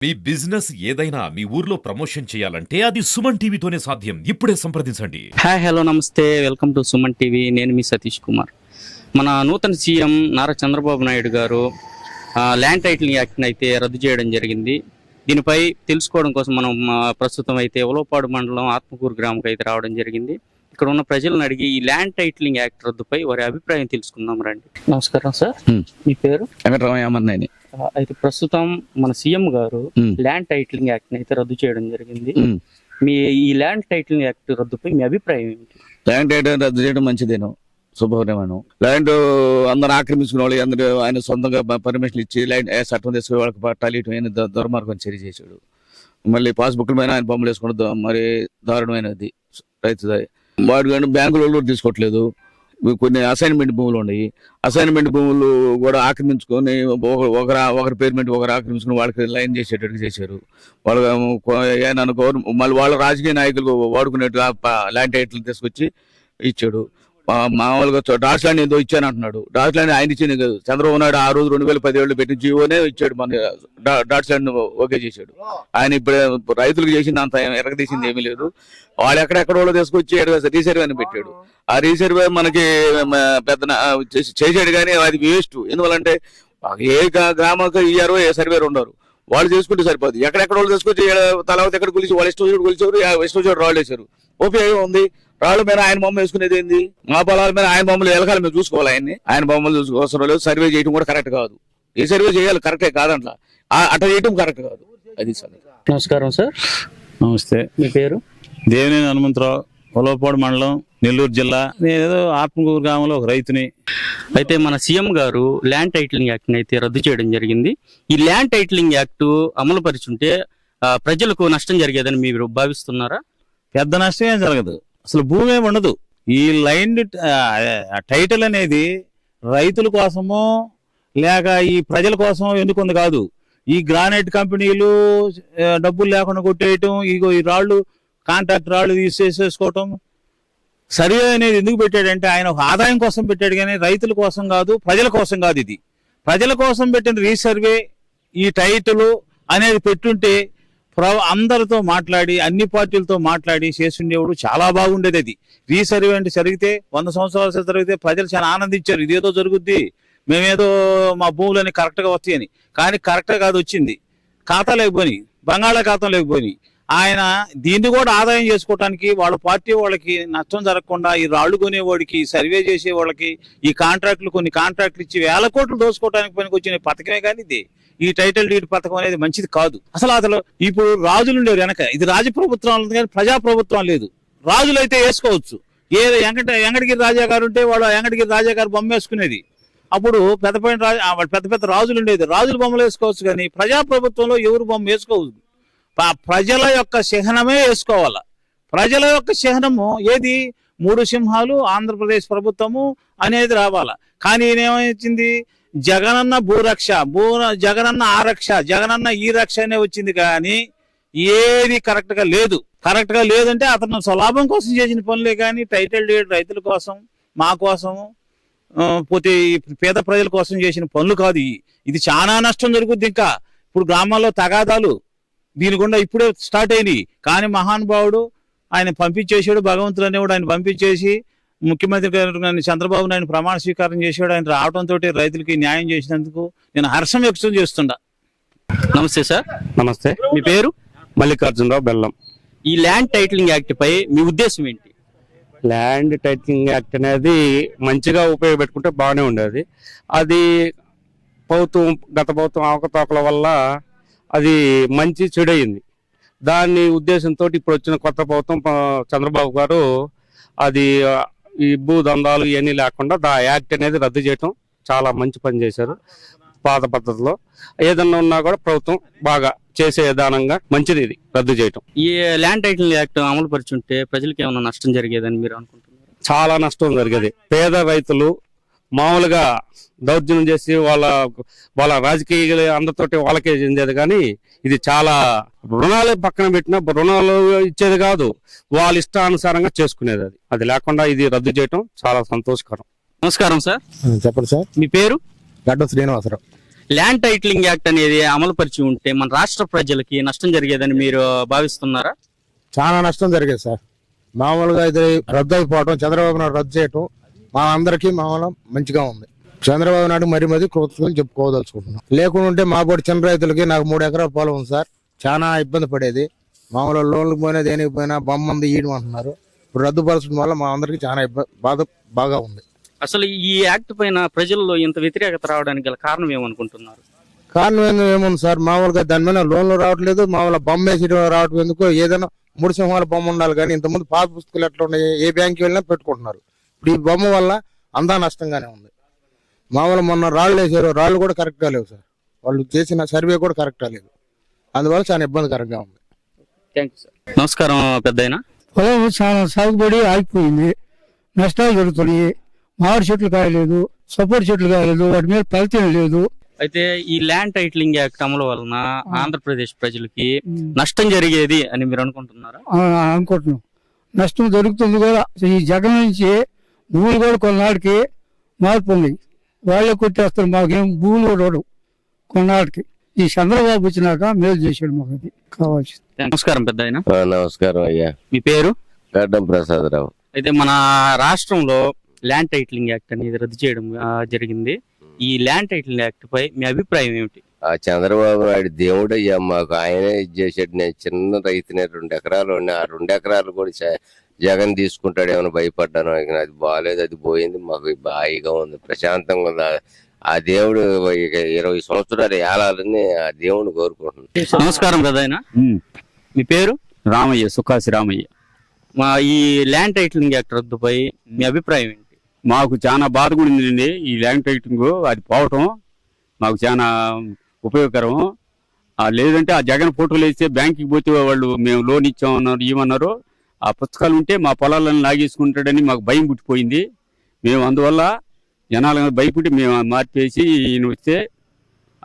మీ business ఏదైనా మీ ఊర్లో promotion చేయాలంటే అది సుమన్ టీవీతోనే సాధ్యం. ఇప్పుడే సంప్రదించండి. హాయ్ హలో నమస్తే, వెల్కమ్ టు సుమన్ టీవీ. నేను మీ సతీష్ కుమార్. మన నూతన సీఎం నారా చంద్రబాబు నాయుడు గారు ల్యాండ్ టైటిలింగ్ యాక్ట్ని అయితే రద్దు చేయడం జరిగింది. దీనిపై తెలుసుకోవడం కోసం మనం ప్రస్తుతం అయితే ఉలవపాడు మండలం ఆత్మకూరు గ్రామంకి అయితే రావడం జరిగింది. ఇక్కడ ఉన్న ప్రజలను అడిగి ఈ ల్యాండ్ టైటిలింగ్ యాక్ట్ రద్దుపై వారి అభిప్రాయం తెలుసుకుందాం రండి. నమస్కారం సార్, మీ పేరు? అయితే ప్రస్తుతం మన సీఎం గారు ల్యాండ్ టైటిలింగ్ యాక్ట్ అయితే రద్దు చేయడం జరిగింది. మీ ఈ ల్యాండ్ టైటిలింగ్ యాక్ట్ రద్దుపై మీ అభిప్రాయం ఏంటి? ల్యాండ్ టైటిల్ రద్దు చేయడం మంచిదేను, శుభ్రమేను. ల్యాండ్ అందరు ఆక్రమించుకునే వాళ్ళు అందరూ ఆయన సొంతంగా పర్మిషన్ ఇచ్చి ల్యాండ్ చట్టం తీసుకుని వాళ్ళకి పట్టాలి ఇటు దుర్మార్గం చర్య చేశాడు. మళ్ళీ పాస్బుక్ల మీద ఆయన బొమ్మలు వేసుకోవడం మరి దారుణమైనది రైతుది. వాడు కానీ బ్యాంకులలో తీసుకోవట్లేదు. కొన్ని అసైన్మెంట్ భూములు ఉన్నాయి, అసైన్మెంట్ భూములు కూడా ఆక్రమించుకొని ఒకరి పేరు మీద ఒకరు ఆక్రమించుకుని వాళ్ళకి లైన్ చేసేటట్టు చేశారు. వాళ్ళు మళ్ళీ వాళ్ళ రాజకీయ నాయకులు వాడుకునేట్టు ల్యాండ్ టైటిల్ తీసుకొచ్చి ఇచ్చాడు. మామూలుగా డాట్స్ ల్యాండ్ ఏదో ఇచ్చాను అంటున్నాడు. డాట్స్ ల్యాండ్ ఆయన ఇచ్చింది కాదు, చంద్రబాబు నాయుడు ఆ రోజు 2017 పెట్టిన జీవోనే ఇచ్చాడు. మన డాట్స్ ల్యాండ్ ఓకే చేశాడు. ఆయన ఇప్పుడు రైతులకు చేసింది అంత ఎరగదీసింది ఏమీ లేదు. వాళ్ళు ఎక్కడెక్కడో తీసుకొచ్చి రీసర్వే అని పెట్టాడు. ఆ రీసర్వే మనకి పెద్ద చేసాడు కానీ అది వేస్ట్. ఎందువల్లంటే ఏ గ్రామాలకు ఇయ్యారో ఏ సర్వేరు ఉండరు, వాళ్ళు చేసుకుంటే సరిపోదు. ఎక్కడెక్కడ తీసుకొచ్చి తలవత ఎక్కడ కొలిసి వాళ్ళు ఇష్టం కొలిచారు, ఇష్టం రాళ్ళు వేశారు. ఉపయోగం ఉంది. రాళ్ళ మీద ఆయన బొమ్మ వేసుకునేది ఏంది? మా పొలాల మీద ఆయన బొమ్మలు ఎలకాల మీద చూసుకోవాలి. ఆయన బొమ్మలు చూసుకోవసరం లేదు. సర్వే చేయడం కూడా కరెక్ట్ కాదు. ఏ సర్వే చేయాలి కరెక్టే కాదంట్లా, అట్లా చేయటం కరెక్ట్ కాదు. అది సార్. నమస్కారం సార్. నమస్తే. మీ పేరు? దేవినేని హనుమంతరావు, ఉలవపాడు మండలం, నెల్లూరు జిల్లా. నేను ఆత్మకూరు గ్రామంలో ఒక రైతుని. అయితే మన సీఎం గారు ల్యాండ్ టైటిలింగ్ యాక్ట్ అయితే రద్దు చేయడం జరిగింది. ఈ ల్యాండ్ టైటిలింగ్ యాక్ట్ అమలు పరిచుంటే ప్రజలకు నష్టం జరిగేదని మీరు భావిస్తున్నారా? పెద్ద నష్టం ఏం జరగదు, అసలు భూమి ఏమి ఉండదు. ఈ ల్యాండ్ టైటిల్ అనేది రైతుల కోసమో లేక ఈ ప్రజల కోసం ఎందుకుంది కాదు. ఈ గ్రానైట్ కంపెనీలు డబ్బులు లేకుండా కొట్టేయటం, ఈ రాళ్ళు కాంట్రాక్ట్ రాళ్ళు తీసేసుకోవటం. సర్వే అనేది ఎందుకు పెట్టాడంటే ఆయన ఒక ఆదాయం కోసం పెట్టాడు కానీ రైతుల కోసం కాదు, ప్రజల కోసం కాదు. ఇది ప్రజల కోసం పెట్టిన రీసర్వే. ఈ టైటిల్ అనేది పెట్టుంటే అందరితో మాట్లాడి అన్ని పార్టీలతో మాట్లాడి చేసుండేవాడు, చాలా బాగుండేది. అది రీసర్వే అంటే జరిగితే 100 సంవత్సరాలు జరిగితే ప్రజలు చాలా ఆనందించారు. ఇదేదో జరుగుద్ది, మేమేదో మా భూములని కరెక్ట్గా వస్తాయని. కానీ కరెక్ట్గా కాదు వచ్చింది. ఖాతా లేకపోయి, బంగాళాఖాతం లేకపోయి, ఆయన దీన్ని కూడా ఆదాయం చేసుకోవడానికి వాళ్ళ పార్టీ వాళ్ళకి నష్టం జరగకుండా ఈ రాళ్లు కొనేవాడికి, సర్వే చేసే వాళ్ళకి ఈ కొన్ని కాంట్రాక్టులు ఇచ్చి 1000 కోట్లు దోసుకోవడానికి పనికి వచ్చిన పథకమే కానీ ఇది ఈ టైటిల్ డీడ్ పథకం అనేది మంచిది కాదు. అసలు ఇప్పుడు రాజులు ఉండేవారు వెనక. ఇది రాజప్రభుత్వం ఉంది కానీ ప్రజాప్రభుత్వం లేదు. రాజులు అయితే వేసుకోవచ్చు. ఏదో వెంకటగిరి రాజా గారు ఉంటే వాడు వెంకటగిరి రాజా గారు బొమ్మ వేసుకునేది. అప్పుడు పెద్ద రాజులు ఉండేది, రాజుల బొమ్మలు వేసుకోవచ్చు. కానీ ప్రజాప్రభుత్వంలో ఎవరు బొమ్మ వేసుకోవచ్చు. ప్రజల యొక్క చిహ్నమే వేసుకోవాలి. ప్రజల యొక్క చిహ్నము ఏది? 3 సింహాలు, ఆంధ్రప్రదేశ్ ప్రభుత్వము అనేది రావాలా. కానీ ఏమొచ్చింది? జగనన్న భూరక్ష, జగనన్న ఆరక్ష, జగనన్న ఈ రక్ష అనే వచ్చింది. కానీ ఏది కరెక్ట్ గా లేదు. కరెక్ట్ గా లేదంటే అతను స్వలాభం కోసం చేసిన పనులే కానీ టైటిల్ డీడ్ రైతుల కోసం, మా కోసము, పోతే పేద ప్రజల కోసం చేసిన పనులు కాదు. ఇది చాలా నష్టం జరుగుద్ది. ఇంకా ఇప్పుడు గ్రామాల్లో తగాదాలు దీని గుండా ఇప్పుడే స్టార్ట్ అయినాయి. కానీ మహానుభావుడు ఆయన పంపించేసాడు. భగవంతుడు అనేవాడు ఆయన పంపించేసి ముఖ్యమంత్రి గారు చంద్రబాబు నాయుడు ప్రమాణ స్వీకారం చేసాడు. ఆయన రావడంతో రైతులకి న్యాయం చేసినందుకు నేను హర్షం వ్యక్తం చేస్తుండా. నమస్తే సార్. నమస్తే. మీ పేరు? మల్లికార్జునరావు, బెల్లం. ఈ ల్యాండ్ టైటిలింగ్ యాక్ట్ పై మీ ఉద్దేశం ఏంటి? ల్యాండ్ టైటిలింగ్ యాక్ట్ అనేది మంచిగా ఉపయోగపెట్టుకుంటే బాగానే ఉండేది. అది గత ప్రభుత్వం అవకతవకల వల్ల అది మంచి చెడయింది. దాని ఉద్దేశంతో ఇప్పుడు వచ్చిన కొత్త ప్రభుత్వం చంద్రబాబు గారు అది ఈ భూదందాలు ఇవన్నీ లేకుండా యాక్ట్ అనేది రద్దు చేయటం చాలా మంచి పని చేశారు. పాత పద్ధతిలో ఏదన్నా ఉన్నా కూడా ప్రభుత్వం బాగా చేసే విధానంగా మంచిది ఇది రద్దు చేయటం. ఈ ల్యాండ్ టైటిలింగ్ యాక్ట్ అమలు పరిచుంటే ప్రజలకు ఏమైనా నష్టం జరిగేదని మీరు అనుకుంటున్నారు? చాలా నష్టం జరిగేది. పేద రైతులు మామూలుగా దౌర్జన్యం చేసి వాళ్ళ రాజకీయ అందరితోటి వాళ్ళకే చెందేది. కానీ ఇది చాలా రుణాలు పక్కన పెట్టిన రుణాలు ఇచ్చేది కాదు, వాళ్ళ ఇష్టానుసారంగా చేసుకునేది. అది లేకుండా ఇది రద్దు చేయటం చాలా సంతోషకరం. నమస్కారం సార్. చెప్పండి సార్. మీ పేరు? గడ్డ శ్రీనివాసరావు. ల్యాండ్ టైటిలింగ్ యాక్ట్ అనేది అమలు పరిచి ఉంటే మన రాష్ట్ర ప్రజలకి నష్టం జరిగేదని మీరు భావిస్తున్నారా? చాలా నష్టం జరిగేది సార్. మామూలుగా ఇది రద్దు అయిపోవడం, చంద్రబాబు నాయుడు రద్దు చేయటం మా అందరికీ మామూలు మంచిగా ఉంది. చంద్రబాబు నాయుడు మరీ కృతజ్ఞతలు చెప్పుకోదలుచుకుంటున్నాం. లేకుండా ఉంటే మా బోటి చిన్న రైతులకి, నాకు 3 ఎకరాల పొలం ఉంది సార్, చాలా ఇబ్బంది పడేది. మామూలు లోన్లకు పోయినా దేనికి పోయినా బొమ్మంది ఈయడం అంటున్నారు. ఇప్పుడు రద్దుపరచడం వల్ల మా అందరికి చాలా బాగా ఉంది. అసలు ఈ యాక్ట్ పైన ప్రజల్లో ఇంత వ్యతిరేకత రావడానికి గల కారణం ఏమనుకుంటున్నారు? కారణం ఏముంది సార్, మామూలుగా దాని మీద లోన్లు రావట్లేదు, మామూలుగా బొమ్మ వేసి రావటం ఎందుకు, ఏదైనా 3 సింహాల బొమ్మ ఉండాలి. కానీ ఇంతకుముందు పాత పుస్తకాలు ఎట్లా ఉన్నాయి, ఏ బ్యాంక్కి వెళ్ళినా పెట్టుకుంటున్నారు. ఇప్పుడు ఈ బొమ్మ వల్ల అంతా నష్టంగానే ఉంది. మామూలు మొన్న రాళ్ళు వేసారు, రాళ్ళు కూడా కరెక్ట్గా లేవు సార్, వాళ్ళు చేసిన సర్వే కూడా కరెక్ట్గా లేదు. అందువల్ల చాలా ఇబ్బందికరంగా ఉంది. నమస్కారం పెద్దయినా. పొలం చాలా సాగుబడి ఆగిపోయింది, నష్టాలు జరుగుతున్నాయి. మామిడి చెట్లు కాయలేదు, సపోర్ట్ చెట్లు కాయలేదు, వాటి మీద ఫలితం లేదు. అయితే ఈ ల్యాండ్ టైటిలింగ్ యాక్ట్ అమలు వలన ఆంధ్రప్రదేశ్ ప్రజలకి నష్టం జరిగేది అని మీరు అనుకుంటున్నారా? అనుకుంటున్నాం. నష్టం జరుగుతుంది కూడా. ఈ జగన్ నుంచి భూములు కూడా కొన్నాళ్ళకి మార్పు ఉంది. వాళ్ళే కొట్టేస్తారు, మాకేం భూములు కూడా ఉండవు కొన్నాళ్ళకి. ఈ చంద్రబాబు వచ్చినాక మేలు చేశాడు, మాకు అది కావాల్సింది. నమస్కారం పెద్దయినా. నమస్కారం అయ్యా. మీ పేరు? గడ్డం ప్రసాదరావు. అయితే మన రాష్ట్రంలో ల్యాండ్ టైటిలింగ్ యాక్ట్ అనేది రద్దు చేయడం జరిగింది. ఈ ల్యాండ్ టైటిలింగ్ యాక్ట్ పై మీ అభిప్రాయం ఏమిటి? ఆ చంద్రబాబు నాయుడు దేవుడు అయ్యా, మాకు ఆయనే ఇది చేసాడు. నేను చిన్న రైతునే, 2 ఎకరాలు ఉన్నాయి. ఆ 2 ఎకరాలు కూడా జగన్ తీసుకుంటాడు ఏమైనా భయపడ్డాను. అది బాగాలేదు, అది పోయింది. మాకు హాయిగా ఉంది, ప్రశాంతంగా ఉంది. ఆ దేవుడు ఇక 20 సంవత్సరాలు ఏలాలని ఆ దేవుని కోరుకుంటున్నాను. నమస్కారం పెద్దయినా. మీ పేరు? రామయ్య, సుఖాసి రామయ్య. మా ఈ ల్యాండ్ టైటిలింగ్ యాక్ట్ రద్దుపై మీ అభిప్రాయం ఏంటి? మాకు చాలా బాధ కూడా ఉందండి. ఈ ల్యాండ్ టైటింగ్ అది పోవటం మాకు చాలా ఉపయోగకరం. లేదంటే ఆ జగన్ ఫోటోలు వేస్తే బ్యాంకుకి పోతే వాళ్ళు మేము లోన్ ఇచ్చామన్నారు, ఏమన్నారు. ఆ పుస్తకాలు ఉంటే మా పొలాలను లాగేసుకుంటాడని మాకు భయం పుట్టిపోయింది. మేము అందువల్ల జనాలను భయపడి మేము మార్చేసి ఈయన వస్తే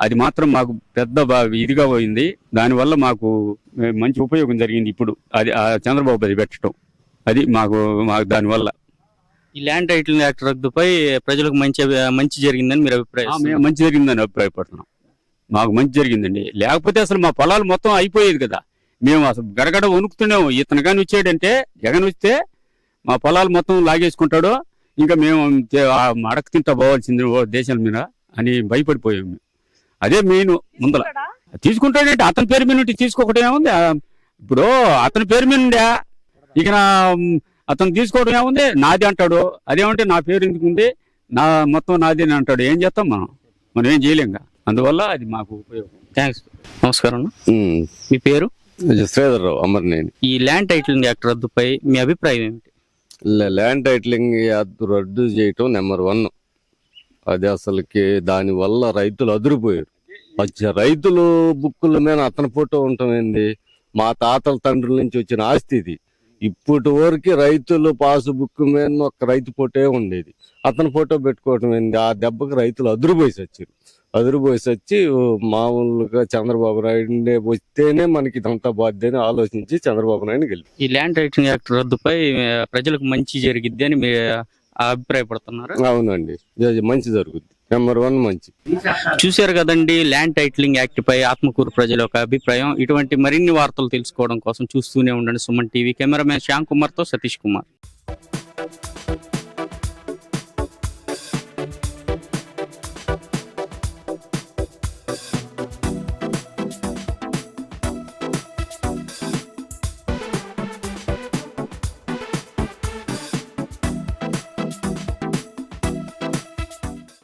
అది మాత్రం మాకు పెద్ద ఇదిగా పోయింది. దానివల్ల మాకు మంచి ఉపయోగం జరిగింది. ఇప్పుడు అది ఆ చంద్రబాబు అది పెట్టడం, అది మాకు దానివల్ల ఈ ల్యాండ్ టైటిలింగ్ యాక్ట్ రద్దుపై ప్రజలకు మంచి జరిగిందని మీరు అభిప్రాయం? మేము మంచి జరిగిందని అభిప్రాయపడుతున్నాం. మాకు మంచి జరిగిందండి. లేకపోతే అసలు మా పొలాలు మొత్తం అయిపోయేది కదా. మేము అసలు గడగడ వణుకుతున్నాము. ఇతను కానీ వచ్చాడంటే, జగన్ వస్తే మా పొలాలు మొత్తం లాగేసుకుంటాడు, ఇంకా మేము అడక తింటా పోవాల్సింది దేశాల మీద అని భయపడిపోయాము. అదే మెయిన్ ముందర తీసుకుంటాడంటే అతని పేరు మీద నుండి తీసుకోకటం ఏముంది. ఇప్పుడు అతని పేరు మీద ఉండే ఇక అతను తీసుకోవడం ఏముంది, నాది అంటాడు. అదేమంటే నా పేరు ఎందుకు ఉంది, నా మొత్తం నాది అని అంటాడు. ఏం చేస్తాం మనం ఏం చేయలేంగా. అందువల్ల అది మాకు ఉపయోగం. థ్యాంక్స్. నమస్కారం. మీ పేరు? శ్రీధర్రావు, అమర్నేని. ఈ ల్యాండ్ టైటిలింగ్ యాక్ట్ రద్దుపై మీ అభిప్రాయం ఏమిటి? ల్యాండ్ టైటిలింగ్ రద్దు చేయటం నెంబర్ 1. అది అసలుకి దానివల్ల రైతులు అదిరిపోయారు. రైతులు బుక్కుల మీద అతని ఫోటో ఉండటం ఏంది, మా తాతల తండ్రుల నుంచి వచ్చిన ఆస్తి ఇది. ఇప్పటి వరకు రైతులు పాస్ బుక్ మీద ఒక రైతు ఫోటో ఉండేది, అతని ఫోటో పెట్టుకోవటం ఏంది. ఆ దెబ్బకి రైతులు అదిరిపోయి వచ్చి మామూలుగా చంద్రబాబు నాయుడు వస్తేనే మనకి ఇదంతా బాధ్యత ఆలోచించి చంద్రబాబు నాయుడు గెలిపి ఈ ల్యాండ్ టైటిలింగ్ యాక్ట్ రద్దుపై ప్రజలకు మంచి జరిగిద్ది అని మీరు అభిప్రాయపడుతున్నారు? అవునండి, మంచి జరుగుద్ది. నెంబర్ 1 మంచి. చూశారు కదండి, ల్యాండ్ టైటిలింగ్ యాక్ట్ పై ఆత్మకూరు ప్రజల యొక్క అభిప్రాయం. ఇటువంటి మరిన్ని వార్తలు తెలుసుకోవడం కోసం చూస్తూనే ఉండండి సుమన్ టీవీ. కెమెరామెన్ శ్యామ్ కుమార్ తో సతీష్ కుమార్.